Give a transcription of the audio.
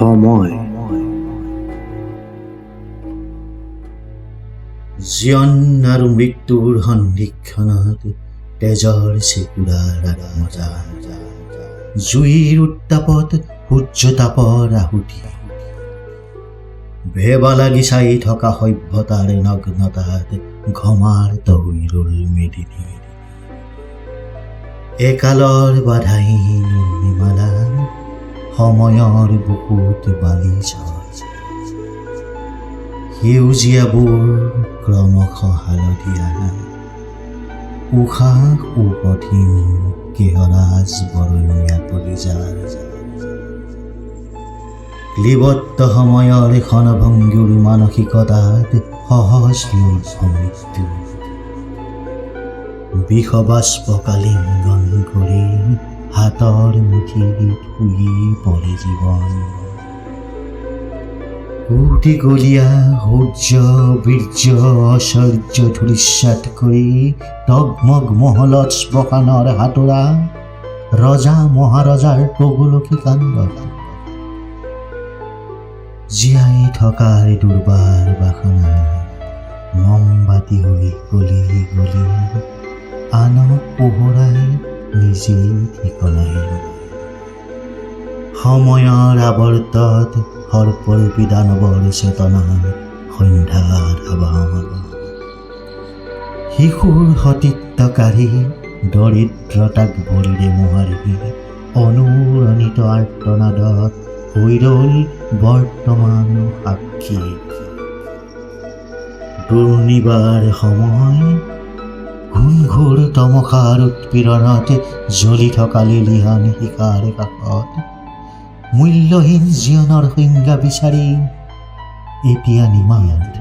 সময় জীৱন আৰু মৃত্যুৰ সন্ধিক্ষণত তেজৰ চেকুৰাৰ মজা জুইৰ উত্তাপত সূৰ্যতাপৰ আহুতি ভেবা লাগি চাই থকা সভ্যতাৰ নগ্নতাত ঘমাৰ তৈৰুৰ মেদিনী একালৰ বাধাহীন নিমালা সময়ৰ বুকুত বালি সেউজীয়াবোৰ ক্ৰমশ হালধীয়া উশাহ উকঠিন কেহৰাজ বৰণীয়া কলিজাৰ ক্লিবত্ত সময়ৰ ক্ষণভংগুৰ মানসিকতাত সহজ মৃত্যু বিষবাষ্পকালিংগন কৰি হাতৰ মুঠিত শুই পৰে জীৱন কোটি গলিয়া সূৰ্য বীৰ্য ঐশ্বৰ্য ধূলিসাৎ কৰি তগমগ মহলত শ্মশানৰ হাতোৰা ৰজা মহাৰজাৰ তগুলকী কাণ্ড জীয়াই থকাৰ দুৰ্বাৰ বাসনা মমবাতি হৈ গলি গলি আনক পোহৰাই নিজেই ঠিকনাই সময়ৰ আৱৰ্তত সৰ্পৰূপী দানৱৰ চেতনাৰ সন্ধ্যাৰ আবাহন শিশুৰ সতীত্বকাৰী দৰিদ্ৰতাক ভৰিৰে মোহাৰি অনুৰণিত আৰ্তনাদত হৈ ৰ'ল বৰ্তমান সাক্ষী দুৰ্নিবাৰ সময় ঘূৰ তমসাৰ উৎপীড়নত জ্বলি থকা লিলিহান শিখাৰ কাষত মূল্যহীন জীৱনৰ সংজ্ঞা বিচাৰি এতিয়া নিমাত